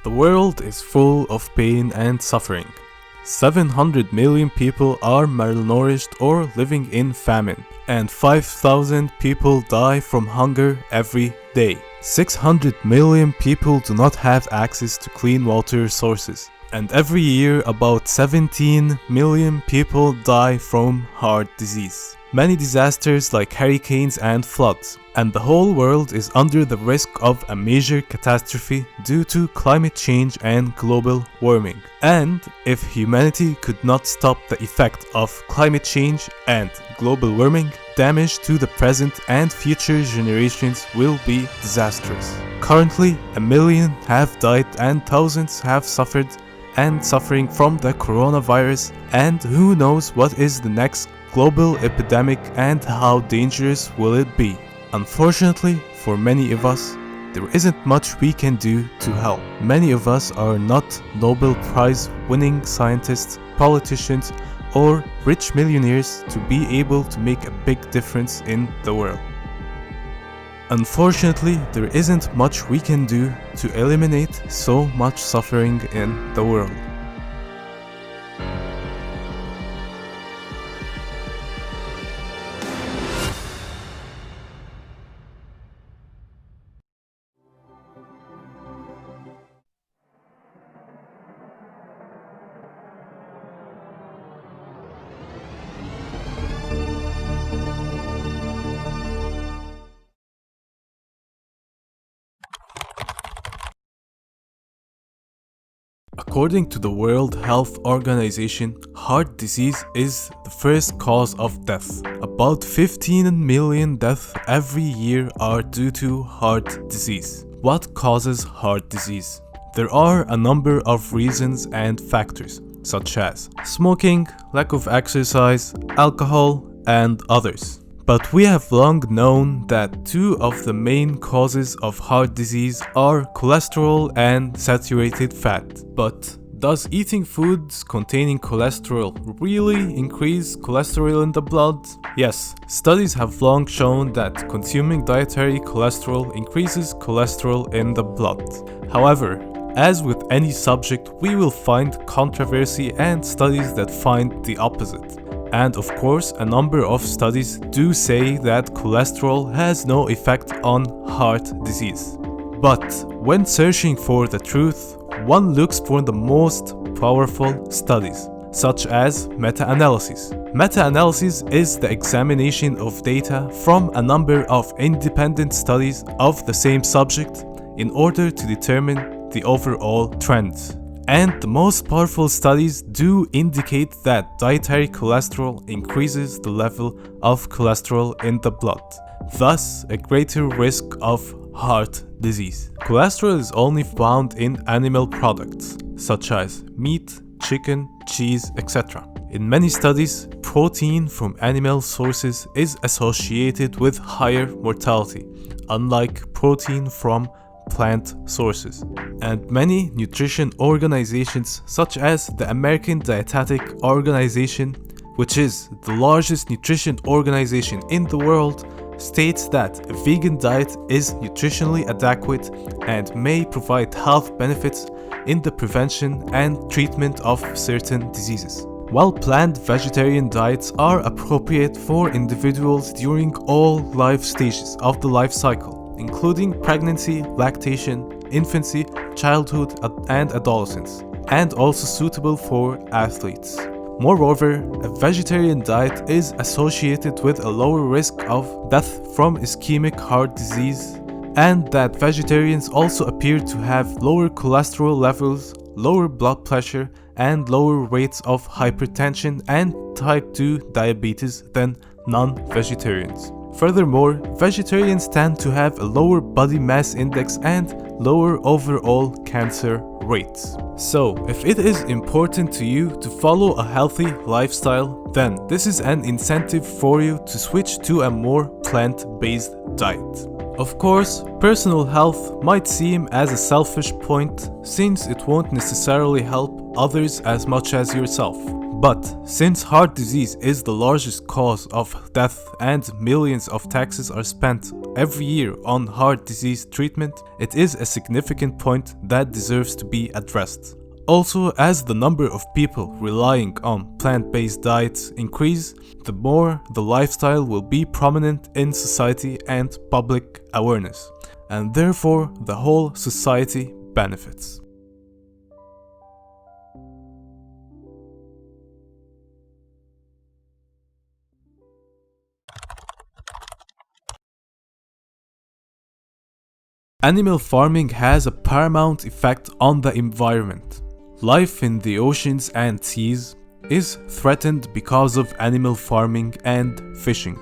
The world is full of pain and suffering. 700 million people are malnourished or living in famine, and 5,000 people die from hunger every day. 600 million people do not have access to clean water sources, and every year about 17 million people die from heart disease. Many disasters like hurricanes and floods, and the whole world is under the risk of a major catastrophe due to climate change and global warming. And if humanity could not stop the effect of climate change and global warming, damage to the present and future generations will be disastrous. Currently, 1 million have died and thousands have suffered and suffering from the coronavirus, and who knows what is the next global epidemic and how dangerous will it be. Unfortunately, for many of us, there isn't much we can do to help. Many of us are not Nobel Prize winning scientists, politicians, or rich millionaires to be able to make a big difference in the world. Unfortunately, there isn't much we can do to eliminate so much suffering in the world. According to the World Health Organization, heart disease is the first cause of death. About 15 million deaths every year are due to heart disease. What causes heart disease? There are a number of reasons and factors, such as smoking, lack of exercise, alcohol, and others. But we have long known that two of the main causes of heart disease are cholesterol and saturated fat. But does eating foods containing cholesterol really increase cholesterol in the blood? Yes, studies have long shown that consuming dietary cholesterol increases cholesterol in the blood. However, as with any subject, we will find controversy and studies that find the opposite. And of course, a number of studies do say that cholesterol has no effect on heart disease. But when searching for the truth, one looks for the most powerful studies, such as meta-analysis. Meta-analysis is the examination of data from a number of independent studies of the same subject in order to determine the overall trend. And the most powerful studies do indicate that dietary cholesterol increases the level of cholesterol in the blood, thus a greater risk of heart disease. Cholesterol is only found in animal products, such as meat, chicken, cheese, etc. In many studies, protein from animal sources is associated with higher mortality, unlike protein from plant sources. And many nutrition organizations, such as the American Dietetic Organization, which is the largest nutrition organization in the world, states that a vegan diet is nutritionally adequate and may provide health benefits in the prevention and treatment of certain diseases. While planned vegetarian diets are appropriate for individuals during all life stages of the life cycle, including pregnancy, lactation, infancy, childhood, and adolescence, and also suitable for athletes. Moreover, a vegetarian diet is associated with a lower risk of death from ischemic heart disease, and that vegetarians also appear to have lower cholesterol levels, lower blood pressure, and lower rates of hypertension and type 2 diabetes than non-vegetarians. Furthermore, vegetarians tend to have a lower body mass index and lower overall cancer rates. So, if it is important to you to follow a healthy lifestyle, then this is an incentive for you to switch to a more plant-based diet. Of course, personal health might seem as a selfish point since it won't necessarily help others as much as yourself. But since heart disease is the largest cause of death and millions of taxes are spent every year on heart disease treatment, it is a significant point that deserves to be addressed. Also, as the number of people relying on plant-based diets increase, the more the lifestyle will be prominent in society and public awareness, and therefore the whole society benefits. Animal farming has a paramount effect on the environment. Life in the oceans and seas is threatened because of animal farming and fishing.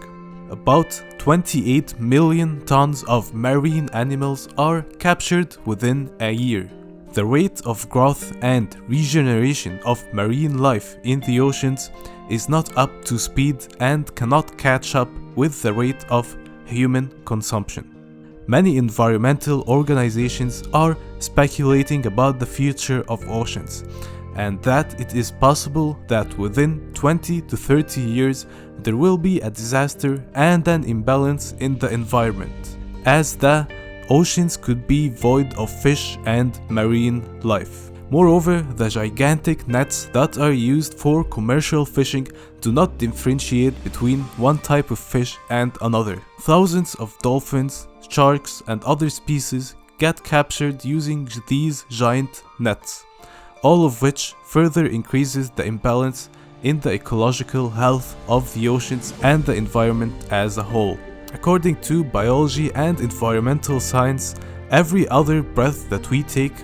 About 28 million tons of marine animals are captured within a year. The rate of growth and regeneration of marine life in the oceans is not up to speed and cannot catch up with the rate of human consumption. Many environmental organizations are speculating about the future of oceans, and that it is possible that within 20 to 30 years there will be a disaster and an imbalance in the environment, as the oceans could be void of fish and marine life. Moreover, the gigantic nets that are used for commercial fishing do not differentiate between one type of fish and another. Thousands of dolphins, sharks, and other species get captured using these giant nets, all of which further increases the imbalance in the ecological health of the oceans and the environment as a whole. According to biology and environmental science, every other breath that we take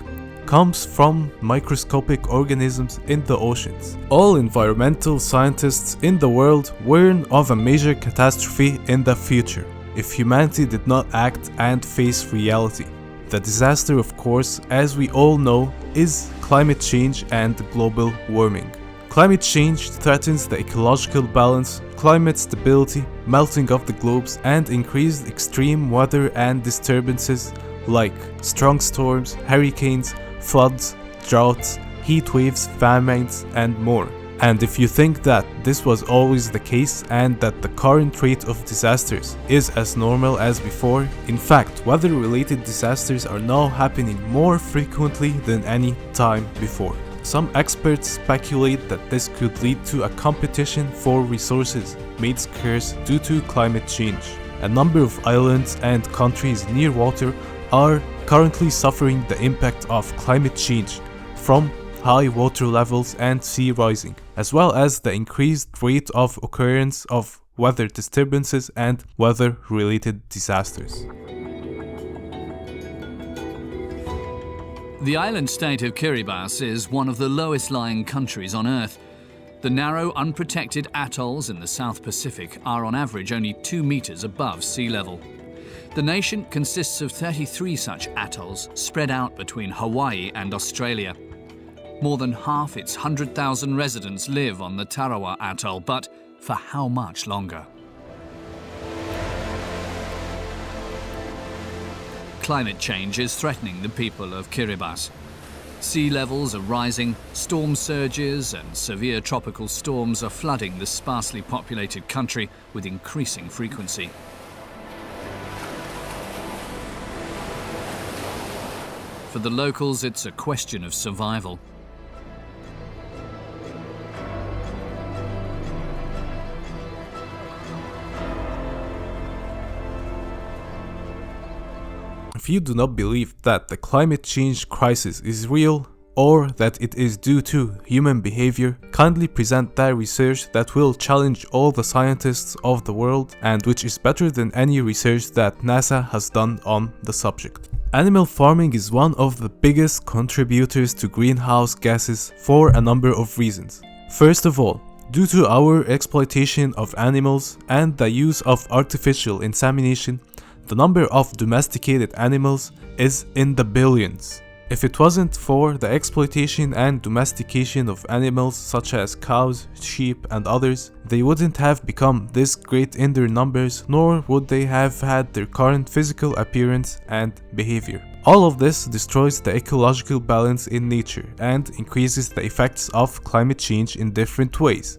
comes from microscopic organisms in the oceans. All environmental scientists in the world warn of a major catastrophe in the future if humanity did not act and face reality. The disaster, of course, as we all know, is climate change and global warming. Climate change threatens the ecological balance, climate stability, melting of the globes, and increased extreme weather and disturbances like strong storms, hurricanes, floods, droughts, heat waves, famines, and more. And if you think that this was always the case and that the current rate of disasters is as normal as before, in fact, weather-related disasters are now happening more frequently than any time before. Some experts speculate that this could lead to a competition for resources made scarce due to climate change. A number of islands and countries near water are currently suffering the impact of climate change from high water levels and sea rising, as well as the increased rate of occurrence of weather disturbances and weather-related disasters. The island state of Kiribati is one of the lowest-lying countries on Earth. The narrow, unprotected atolls in the South Pacific are on average only 2 meters above sea level. The nation consists of 33 such atolls spread out between Hawaii and Australia. More than half its 100,000 residents live on the Tarawa Atoll, but for how much longer? Climate change is threatening the people of Kiribati. Sea levels are rising, storm surges and severe tropical storms are flooding the sparsely populated country with increasing frequency. For the locals, it's a question of survival. If you do not believe that the climate change crisis is real or that it is due to human behavior, kindly present that research that will challenge all the scientists of the world and which is better than any research that NASA has done on the subject. Animal farming is one of the biggest contributors to greenhouse gases for a number of reasons. First of all, due to our exploitation of animals and the use of artificial insemination, the number of domesticated animals is in the billions. If it wasn't for the exploitation and domestication of animals such as cows, sheep, and others, they wouldn't have become this great in their numbers, nor would they have had their current physical appearance and behavior. All of this destroys the ecological balance in nature and increases the effects of climate change in different ways,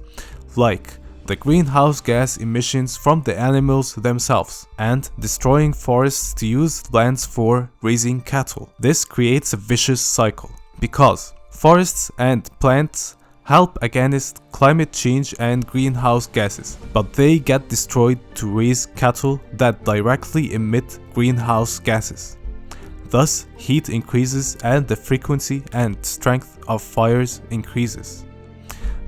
like the greenhouse gas emissions from the animals themselves, and destroying forests to use lands for raising cattle. This creates a vicious cycle, because forests and plants help against climate change and greenhouse gases, but they get destroyed to raise cattle that directly emit greenhouse gases. Thus, heat increases and the frequency and strength of fires increases.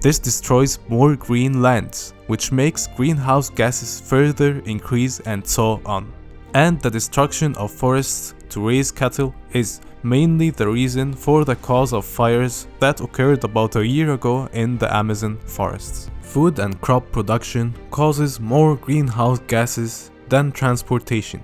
This destroys more green lands, which makes greenhouse gases further increase and so on. And the destruction of forests to raise cattle is mainly the reason for the cause of fires that occurred about a year ago in the Amazon forests. Food and crop production causes more greenhouse gases than transportation.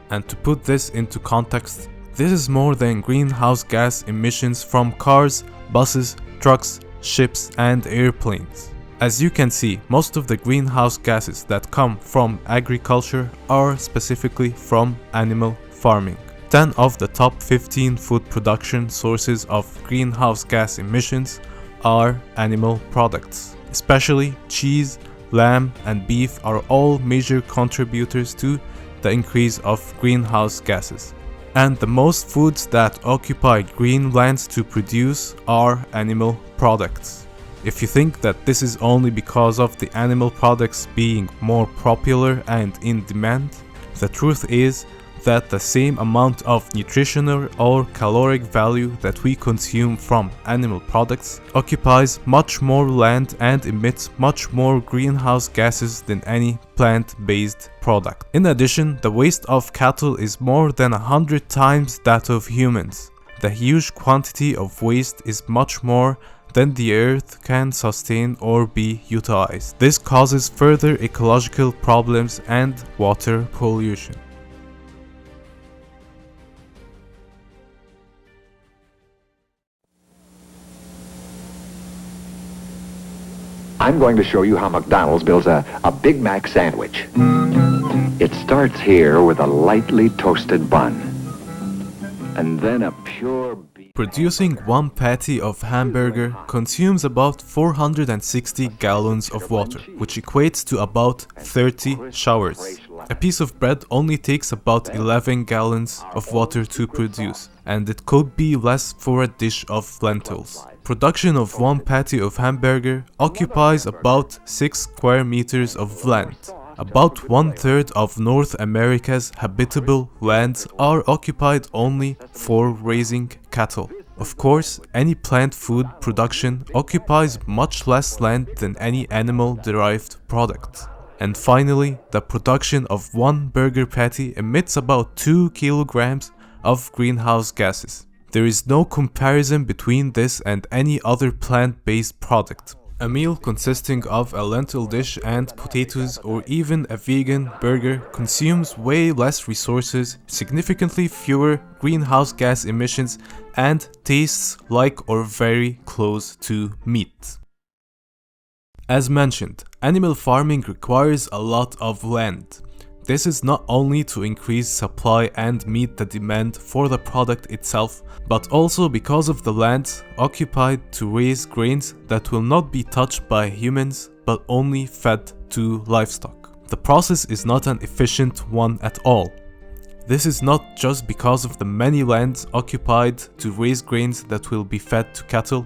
And to put this into context, this is more than greenhouse gas emissions from cars, buses, trucks, ships, and airplanes. As you can see, most of the greenhouse gases that come from agriculture are specifically from animal farming. 10 of the top 15 food production sources of greenhouse gas emissions are animal products. Especially cheese, lamb, and beef are all major contributors to the increase of greenhouse gases. And the most foods that occupy green lands to produce are animal products. If you think that this is only because of the animal products being more popular and in demand, the truth is that the same amount of nutritional or caloric value that we consume from animal products occupies much more land and emits much more greenhouse gases than any plant-based product. In addition, the waste of cattle is more than 100 times that of humans. The huge quantity of waste is much more than the earth can sustain or be utilized. This causes further ecological problems and water pollution. I'm going to show you how McDonald's builds a Big Mac sandwich. It starts here with a lightly toasted bun, and then a pure beef. Producing one patty of hamburger consumes about 460 gallons of water, which equates to about 30 showers. A piece of bread only takes about 11 gallons of water to produce, and it could be less for a dish of lentils. Production of one patty of hamburger occupies about 6 square meters of land. About 1/3 of North America's habitable lands are occupied only for raising cattle. Of course, any plant food production occupies much less land than any animal-derived product. And finally, the production of one burger patty emits about 2 kilograms of greenhouse gases. There is no comparison between this and any other plant-based product. A meal consisting of a lentil dish and potatoes or even a vegan burger consumes way less resources, significantly fewer greenhouse gas emissions, and tastes like or very close to meat. As mentioned, animal farming requires a lot of land. This is not only to increase supply and meet the demand for the product itself, but also because of the land occupied to raise grains that will not be touched by humans but only fed to livestock. The process is not an efficient one at all. This is not just because of the many lands occupied to raise grains that will be fed to cattle,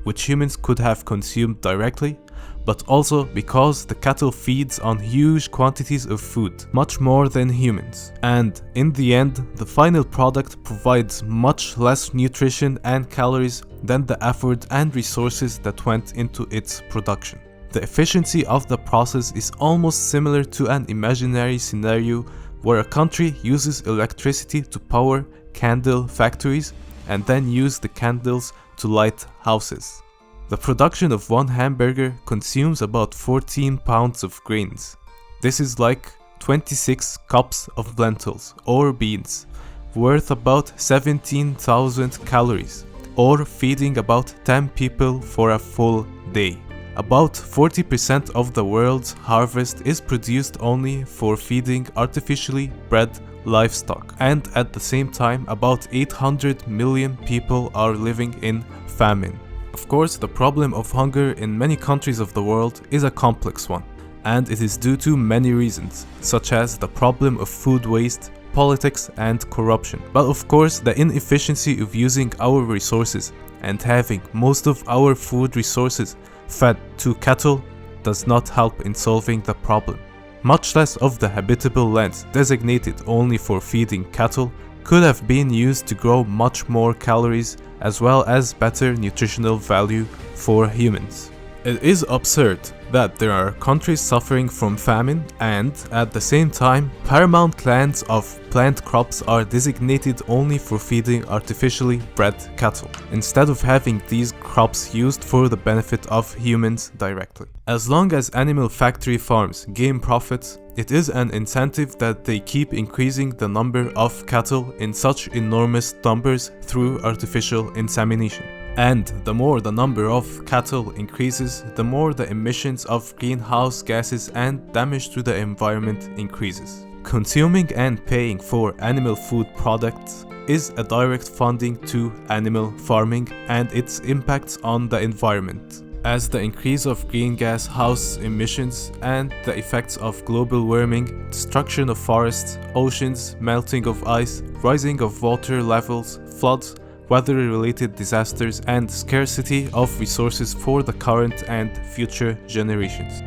which humans could have consumed directly, but also because the cattle feeds on huge quantities of food, much more than humans. And in the end, the final product provides much less nutrition and calories than the effort and resources that went into its production. The efficiency of the process is almost similar to an imaginary scenario where a country uses electricity to power candle factories and then use the candles to light houses. The production of one hamburger consumes about 14 pounds of grains. This is like 26 cups of lentils or beans, worth about 17,000 calories, or feeding about 10 people for a full day. About 40% of the world's harvest is produced only for feeding artificially bred livestock, and at the same time about 800 million people are living in famine. Of course, the problem of hunger in many countries of the world is a complex one, and it is due to many reasons, such as the problem of food waste, politics, and corruption. But of course, the inefficiency of using our resources and having most of our food resources fed to cattle does not help in solving the problem. Much less of the habitable lands designated only for feeding cattle could have been used to grow much more calories as well as better nutritional value for humans. It is absurd that there are countries suffering from famine and, at the same time, paramount lands of plant crops are designated only for feeding artificially bred cattle, instead of having these crops used for the benefit of humans directly. As long as animal factory farms gain profits, it is an incentive that they keep increasing the number of cattle in such enormous numbers through artificial insemination. And the more the number of cattle increases, the more the emissions of greenhouse gases and damage to the environment increases. Consuming and paying for animal food products is a direct funding to animal farming and its impacts on the environment, as the increase of greenhouse emissions and the effects of global warming, destruction of forests, oceans, melting of ice, rising of water levels, floods, weather-related disasters, and scarcity of resources for the current and future generations.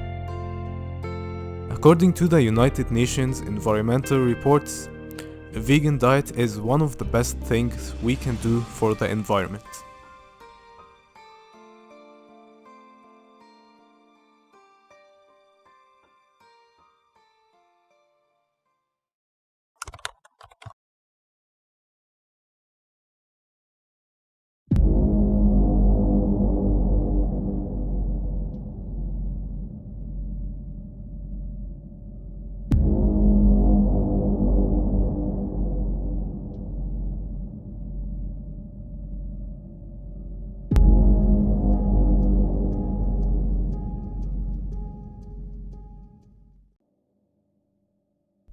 According to the United Nations environmental reports, a vegan diet is one of the best things we can do for the environment.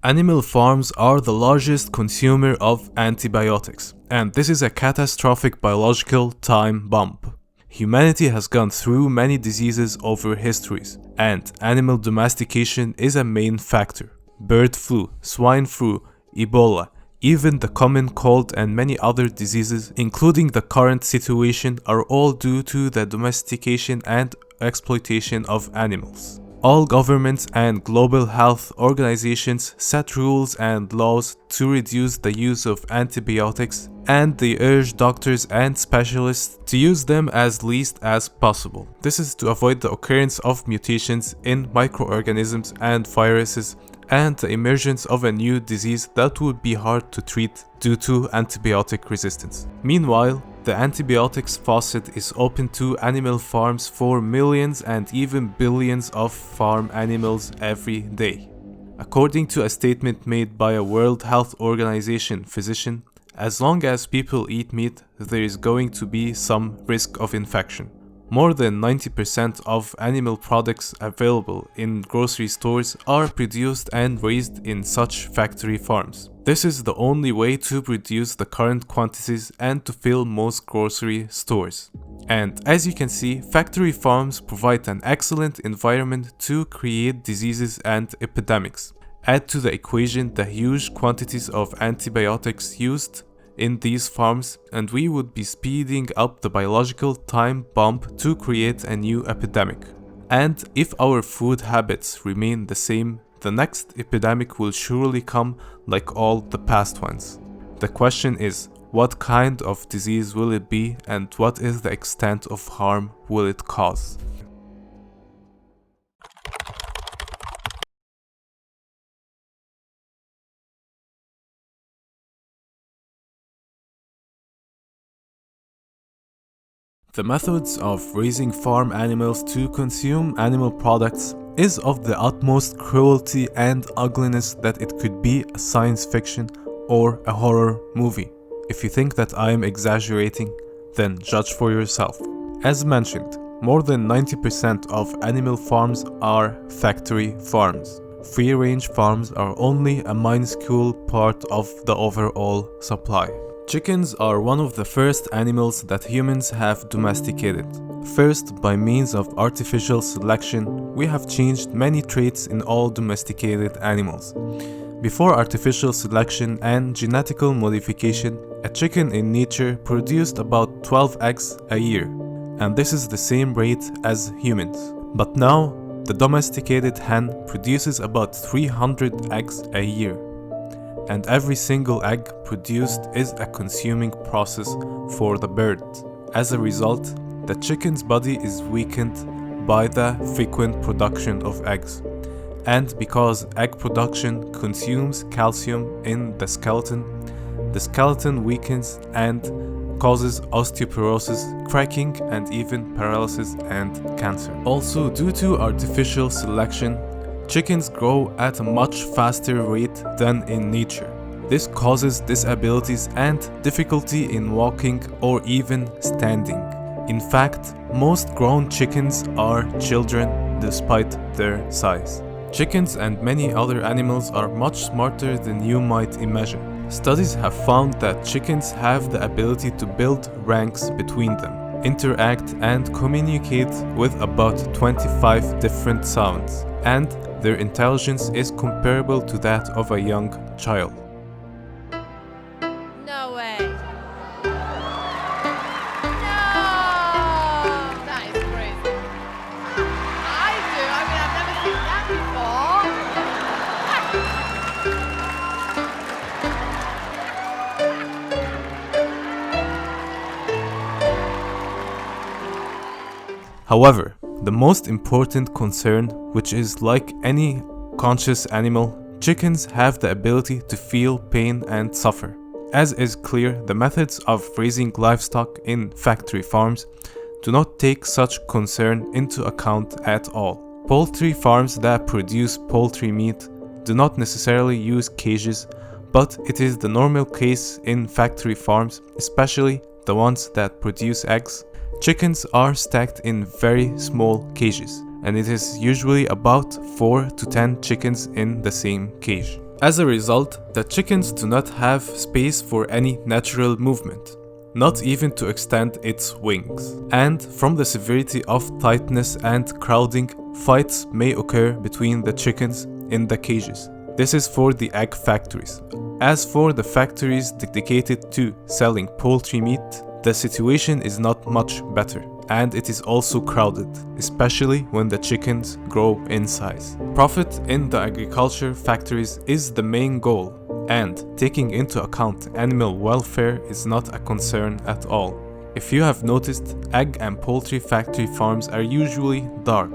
Animal farms are the largest consumer of antibiotics, and this is a catastrophic biological time bomb. Humanity has gone through many diseases over histories, and animal domestication is a main factor. Bird flu, swine flu, Ebola, even the common cold and many other diseases, including the current situation, are all due to the domestication and exploitation of animals. All governments and global health organizations set rules and laws to reduce the use of antibiotics, and they urge doctors and specialists to use them as least as possible. This is to avoid the occurrence of mutations in microorganisms and viruses and the emergence of a new disease that would be hard to treat due to antibiotic resistance. Meanwhile, the antibiotics faucet is open to animal farms for millions and even billions of farm animals every day. According to a statement made by a World Health Organization physician, as long as people eat meat, there is going to be some risk of infection. More than 90% of animal products available in grocery stores are produced and raised in such factory farms. This is the only way to produce the current quantities and to fill most grocery stores. And as you can see, factory farms provide an excellent environment to create diseases and epidemics. Add to the equation the huge quantities of antibiotics used in these farms, and we would be speeding up the biological time bomb to create a new epidemic. And if our food habits remain the same, the next epidemic will surely come like all the past ones. The question is, what kind of disease will it be, and what is the extent of harm will it cause? The methods of raising farm animals to consume animal products is of the utmost cruelty and ugliness that it could be a science fiction or a horror movie. If you think that I am exaggerating, then judge for yourself. As mentioned, more than 90% of animal farms are factory farms. Free-range farms are only a minuscule part of the overall supply. Chickens are one of the first animals that humans have domesticated. First, by means of artificial selection, we have changed many traits in all domesticated animals. Before artificial selection and genetical modification, a chicken in nature produced about 12 eggs a year, and this is the same rate as humans. But now, the domesticated hen produces about 300 eggs a year, and every single egg produced is a consuming process for the bird. As a result, the chicken's body is weakened by the frequent production of eggs. And because egg production consumes calcium in the skeleton weakens and causes osteoporosis, cracking, and even paralysis and cancer. Also, due to artificial selection, chickens grow at a much faster rate than in nature. This causes disabilities and difficulty in walking or even standing. In fact, most grown chickens are children despite their size. Chickens and many other animals are much smarter than you might imagine. Studies have found that chickens have the ability to build ranks between them, interact and communicate with about 25 different sounds, and their intelligence is comparable to that of a young child. No way. No! That is crazy. I do. I mean, I've never seen that before. However, the most important concern, which is like any conscious animal, chickens have the ability to feel pain and suffer. As is clear, the methods of raising livestock in factory farms do not take such concern into account at all. Poultry farms that produce poultry meat do not necessarily use cages, but it is the normal case in factory farms, especially the ones that produce eggs. Chickens are stacked in very small cages, and it is usually about 4 to 10 chickens in the same cage. As a result, the chickens do not have space for any natural movement, not even to extend its wings. And from the severity of tightness and crowding, fights may occur between the chickens in the cages. This is for the egg factories. As for the factories dedicated to selling poultry meat, the situation is not much better, and it is also crowded, especially when the chickens grow in size. Profit in the agriculture factories is the main goal, and taking into account animal welfare is not a concern at all. If you have noticed, egg and poultry factory farms are usually dark.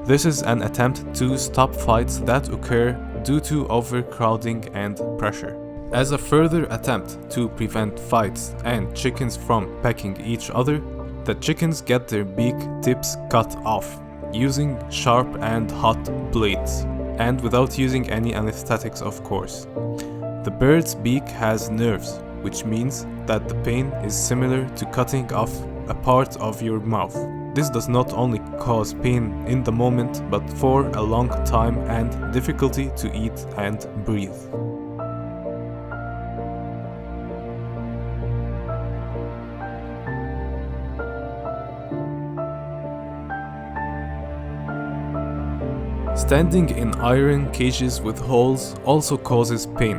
This is an attempt to stop fights that occur due to overcrowding and pressure. As a further attempt to prevent fights and chickens from pecking each other, the chickens get their beak tips cut off using sharp and hot blades, and without using any anesthetics, of course. The bird's beak has nerves, which means that the pain is similar to cutting off a part of your mouth. This does not only cause pain in the moment, but for a long time and difficulty to eat and breathe. Standing in iron cages with holes also causes pain,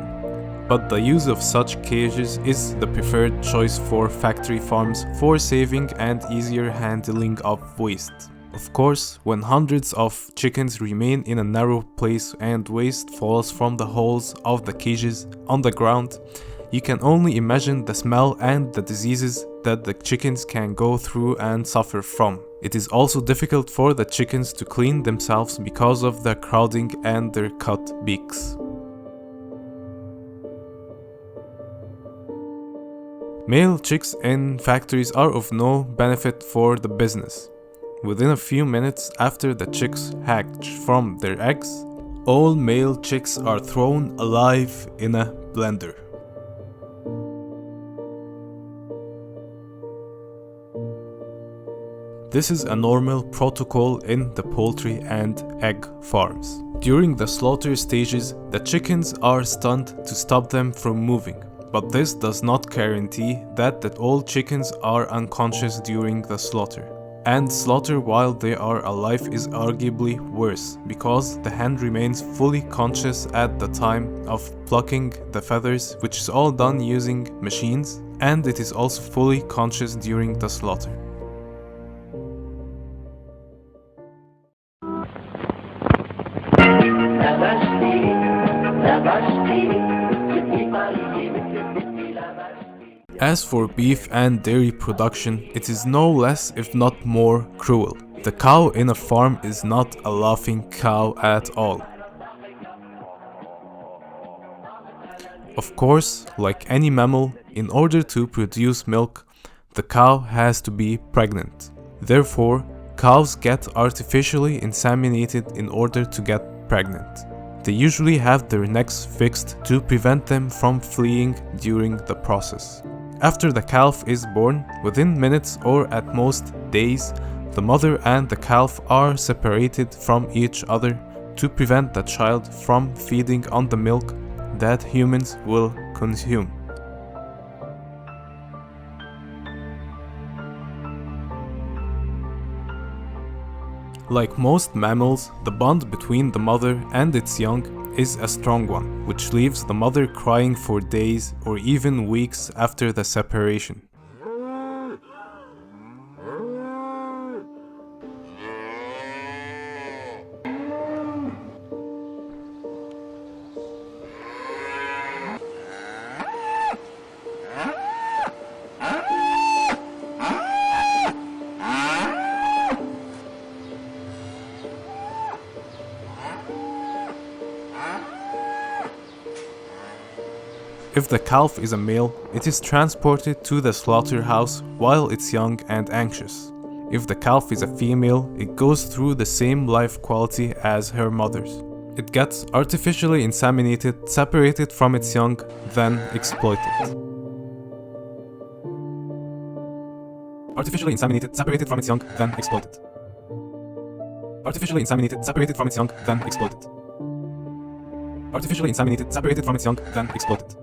but the use of such cages is the preferred choice for factory farms for saving and easier handling of waste. Of course, when hundreds of chickens remain in a narrow place and waste falls from the holes of the cages on the ground, you can only imagine the smell and the diseases that the chickens can go through and suffer from. It is also difficult for the chickens to clean themselves because of the crowding and their cut beaks. Male chicks in factories are of no benefit for the business. Within a few minutes after the chicks hatch from their eggs, all male chicks are thrown alive in a blender. This is a normal protocol in the poultry and egg farms. During the slaughter stages, the chickens are stunned to stop them from moving, but this does not guarantee that all chickens are unconscious during the slaughter. And slaughter while they are alive is arguably worse, because the hen remains fully conscious at the time of plucking the feathers, which is all done using machines, and it is also fully conscious during the slaughter. As for beef and dairy production, it is no less if not more cruel. The cow in a farm is not a laughing cow at all. Of course, like any mammal, in order to produce milk, the cow has to be pregnant. Therefore, cows get artificially inseminated in order to get pregnant. They usually have their necks fixed to prevent them from fleeing during the process. After the calf is born, within minutes or at most days, the mother and the calf are separated from each other to prevent the child from feeding on the milk that humans will consume. Like most mammals, the bond between the mother and its young is a strong one, which leaves the mother crying for days or even weeks after the separation. If the calf is a male, it is transported to the slaughterhouse while it's young and anxious. If the calf is a female, it goes through the same life quality as her mothers. It gets artificially inseminated, separated from its young, then exploited. Artificially inseminated, separated from its young, then exploited. Artificially inseminated, separated from its young, then exploited. Artificially inseminated, separated from its young, then exploited.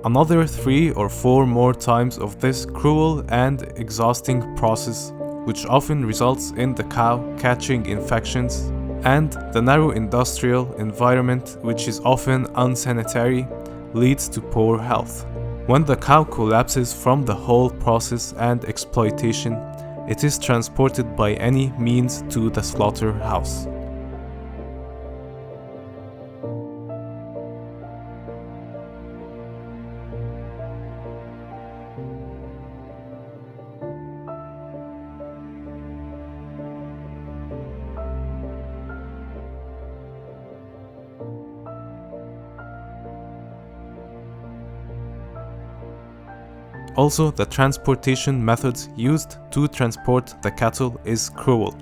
Another 3 or 4 more times of this cruel and exhausting process, which often results in the cow catching infections, and the narrow industrial environment, which is often unsanitary, leads to poor health. When the cow collapses from the whole process and exploitation, it is transported by any means to the slaughterhouse. Also, the transportation methods used to transport the cattle is cruel,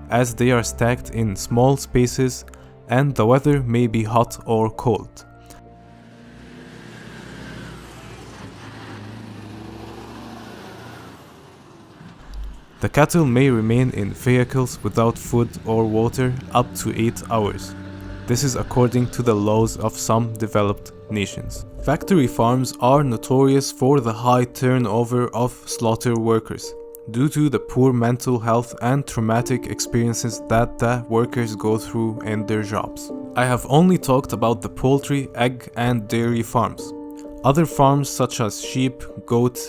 as they are stacked in small spaces and the weather may be hot or cold. The cattle may remain in vehicles without food or water up to 8 hours. This is according to the laws of some developed nations. Factory farms are notorious for the high turnover of slaughter workers, due to the poor mental health and traumatic experiences that the workers go through in their jobs. I have only talked about the poultry, egg, and dairy farms. Other farms such as sheep, goat,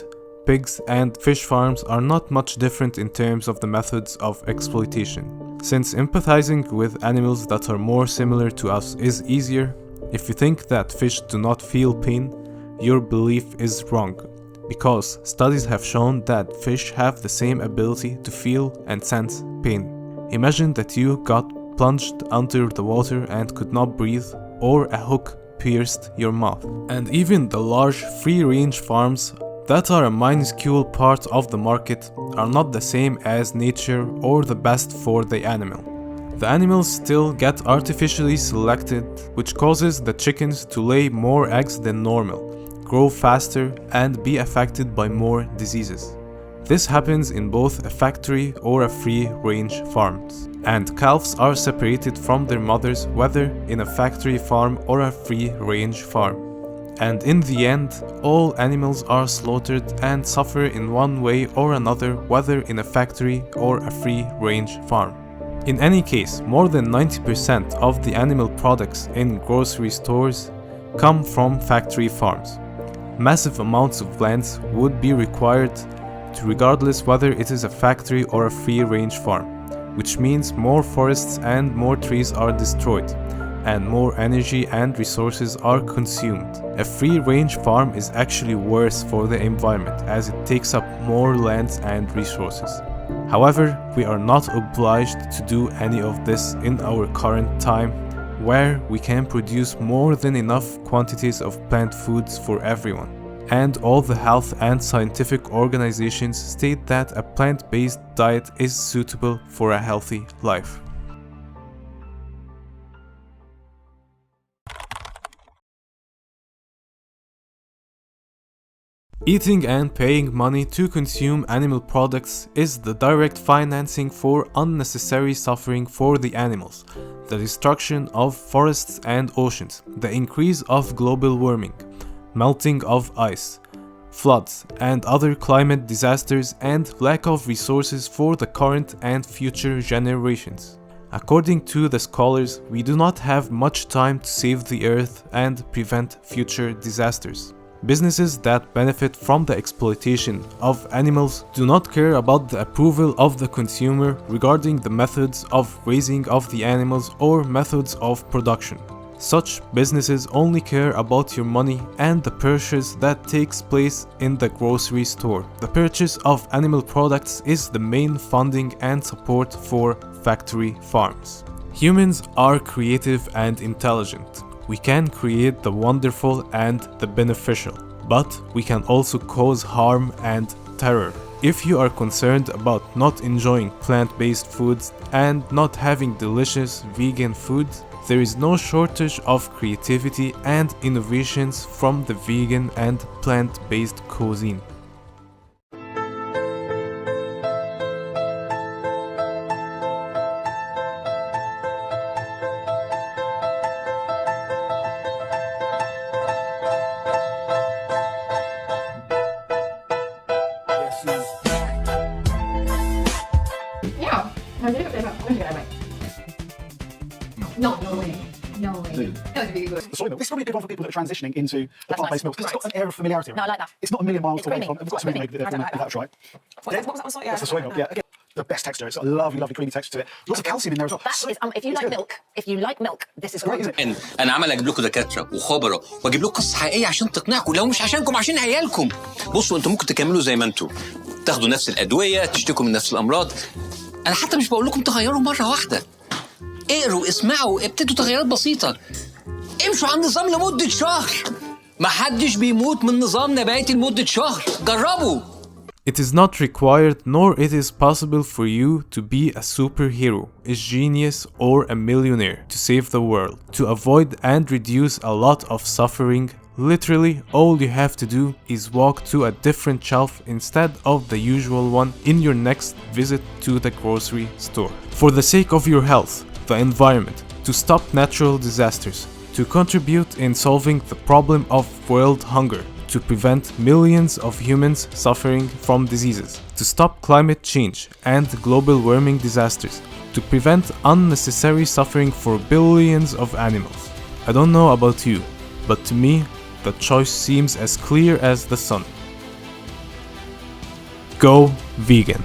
pigs, and fish farms are not much different in terms of the methods of exploitation. Since empathizing with animals that are more similar to us is easier, if you think that fish do not feel pain, your belief is wrong, because studies have shown that fish have the same ability to feel and sense pain. Imagine that you got plunged under the water and could not breathe, or a hook pierced your mouth. And even the large free-range farms that are a minuscule part of the market are not the same as nature or the best for the animal. The animals still get artificially selected, which causes the chickens to lay more eggs than normal, grow faster, and be affected by more diseases. This happens in both a factory or a free-range farms. And calves are separated from their mothers whether in a factory farm or a free-range farm. And in the end, all animals are slaughtered and suffer in one way or another whether in a factory or a free-range farm. In any case, more than 90% of the animal products in grocery stores come from factory farms. Massive amounts of lands would be required regardless whether it is a factory or a free-range farm, which means more forests and more trees are destroyed, and more energy and resources are consumed. A free-range farm is actually worse for the environment as it takes up more lands and resources. However, we are not obliged to do any of this in our current time, where we can produce more than enough quantities of plant foods for everyone. And all the health and scientific organizations state that a plant-based diet is suitable for a healthy life. Eating and paying money to consume animal products is the direct financing for unnecessary suffering for the animals, the destruction of forests and oceans, the increase of global warming, melting of ice, floods and other climate disasters, and lack of resources for the current and future generations. According to the scholars, we do not have much time to save the earth and prevent future disasters. Businesses that benefit from the exploitation of animals do not care about the approval of the consumer regarding the methods of raising of the animals or methods of production. Such businesses only care about your money and the purchase that takes place in the grocery store. The purchase of animal products is the main funding and support for factory farms. Humans are creative and intelligent. We can create the wonderful and the beneficial, but we can also cause harm and terror. If you are concerned about not enjoying plant-based foods and not having delicious vegan food, there is no shortage of creativity and innovations from the vegan and plant-based cuisine. Yeah, I did it. No, no way. No way. That was really good. The soy milk. This is probably a good one for people that are transitioning into the plant-based milk because it's got an air of familiarity. No, I like that. It's not a million miles It's away creamy. from. We've got some It's made creamy. that's right. What was that one? Sorry, That's the soy milk. Yeah, again, the best texture. It's got a lovely, lovely creamy texture to it. Lots of calcium in there as well. That is, if you like milk, this is Great, great. isn't it? انا عمال اجيب لكم دكاتره وخبراء واجيب لكم قصص حقيقيه عشان تقنعكم، لو مش عشانكم عشان عيالكم. بصوا انتوا ممكن تكملوا زي ما انتوا، تاخدوا نفس الادويه، تشتكوا من نفس الامراض. انا حتى مش بقول لكم تغيروا مره واحده. اقروا، اسمعوا، ابتدوا تغيرات بسيطه. امشوا على النظام لمده شهر. ما حدش بيموت من نظام نباتي لمده شهر. جربوا. It is not required nor it is possible for you to be a superhero, a genius or a millionaire to save the world. To avoid and reduce a lot of suffering, literally all you have to do is walk to a different shelf instead of the usual one in your next visit to the grocery store. For the sake of your health, the environment, to stop natural disasters, to contribute in solving the problem of world hunger, to prevent millions of humans suffering from diseases, to stop climate change and global warming disasters, to prevent unnecessary suffering for billions of animals. I don't know about you, but to me, the choice seems as clear as the sun. Go vegan.